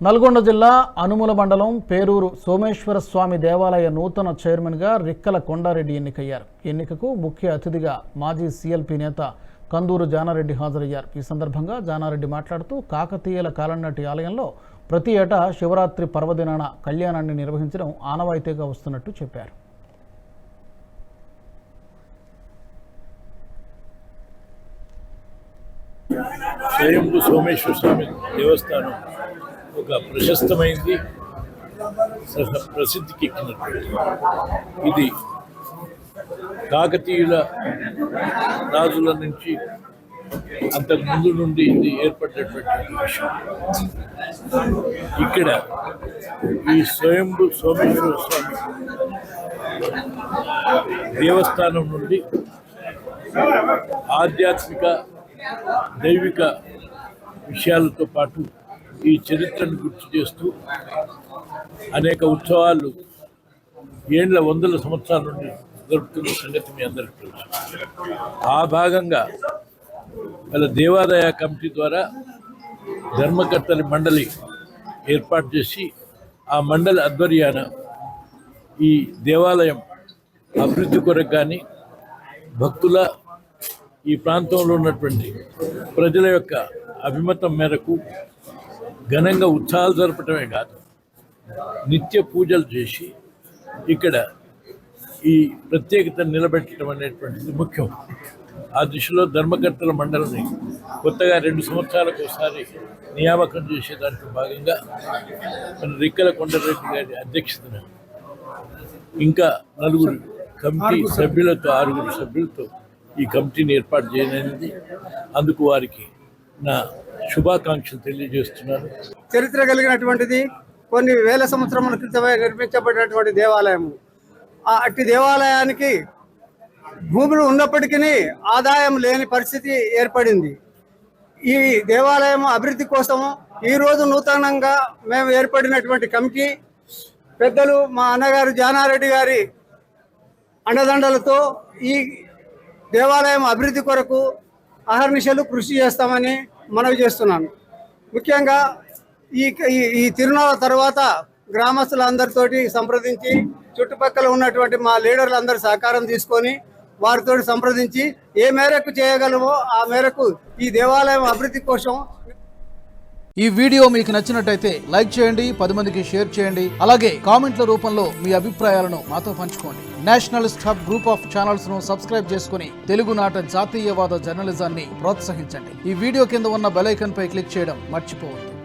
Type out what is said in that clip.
నల్గొండ జిల్లా అనుముల మండలం పేరూరు సోమేశ్వర స్వామి దేవాలయ నూతన చైర్మన్గా రిక్కల కొండారెడ్డి ఎన్నికయ్యారు. ఎన్నికకు ముఖ్య అతిథిగా మాజీ సీఎల్పీ నేత కందూరు జానారెడ్డి హాజరయ్యారు. ఈ సందర్భంగా జానారెడ్డి మాట్లాడుతూ కాకతీయుల కాలం నాటి ఆలయంలో ప్రతి ఏటా శివరాత్రి పర్వదినాన కళ్యాణాన్ని నిర్వహించడం ఆనవాయితీగా వస్తున్నట్టు చెప్పారు. స్వయంభూ సోమేశ్వర స్వామి దేవస్థానం ఒక ప్రశస్తమైంది, ప్రసిద్ధికి ఎక్కినటువంటి ఇది కాకతీయుల రాజుల నుంచి అంతకు ముందు నుండి ఇది ఏర్పడినటువంటి విషయం. ఇక్కడ ఈ స్వయంభూ సోమేశ్వర స్వామి దేవస్థానం నుండి ఆధ్యాత్మిక దైవిక విషయాలతో పాటు ఈ చరిత్రను గుర్తు చేస్తూ అనేక ఉత్సవాలు వందల సంవత్సరాల నుండి జరుపుతున్న సంగతి మీ అందరికీ తెలుసు. ఆ భాగంగా వాళ్ళ దేవాదాయ కమిటీ ద్వారా ధర్మకర్తల మండలి ఏర్పాటు చేసి ఆ మండలి ఆధ్వర్యాన ఈ దేవాలయం అభివృద్ధి కొరకు కానీ భక్తుల ఈ ప్రాంతంలో ఉన్నటువంటి ప్రజల యొక్క అభిమతం మేరకు ఘనంగా ఉత్సవాలు జరపటమే కాదు, నిత్య పూజలు చేసి ఇక్కడ ఈ ప్రత్యేకతను నిలబెట్టడం అనేటువంటిది ముఖ్యం. ఆ దిశలో ధర్మకర్తల మండలిని కొత్తగా 2 సంవత్సరాలకు ఒకసారి నియామకం చేసేదానికి భాగంగా మన రిక్కల కొండారెడ్డి గారి అధ్యక్షతన ఇంకా 4 కమిటీ సభ్యులతో 6 సభ్యులతో ఈ కమిటీని ఏర్పాటు చేయనుంది. అందుకు వారికి నా శుభాకాంక్షలు తెలియజేస్తున్నాను. చరిత్ర కలిగినటువంటిది, కొన్ని వేల సంవత్సరముల క్రితమే నిర్మించబడినటువంటి దేవాలయము. అట్టి దేవాలయానికి భూములు ఉన్నప్పటికీ ఆదాయం లేని పరిస్థితి ఏర్పడింది. ఈ దేవాలయం అభివృద్ధి కోసము ఈరోజు నూతనంగా మేము ఏర్పడినటువంటి కమిటీ పెద్దలు మా అన్నగారు జానారెడ్డి గారి అండదండలతో ఈ దేవాలయం అభివృద్ధి కొరకు అహర్నిశలు కృషి చేస్తామని మనవి చేస్తున్నాను. ముఖ్యంగా ఈ తిరునాళ్ళ తర్వాత గ్రామస్తులందరితోటి సంప్రదించి చుట్టుపక్కల ఉన్నటువంటి మా లీడర్లందరూ సహకారం తీసుకొని వారితో సంప్రదించి ఏ మేరకు చేయగలమో ఆ మేరకు ఈ దేవాలయం అభివృద్ధి కోసం. ఈ వీడియో మీకు నచ్చినట్టయితే లైక్ చేయండి, 10 మందికి షేర్ చేయండి. అలాగే కామెంట్ల రూపంలో మీ అభిప్రాయాలను మాతో పంచుకోండి. Nationalist hub group of channels ను సబ్స్క్రైబ్ చేసుకుని తెలుగునాట జాతీయవాద జర్నలిజాన్ని ప్రోత్సహించండి. ఈ వీడియో కింద ఉన్న బెల్ ఐకాన్ పై క్లిక్ చేయడం మర్చిపోవద్దు.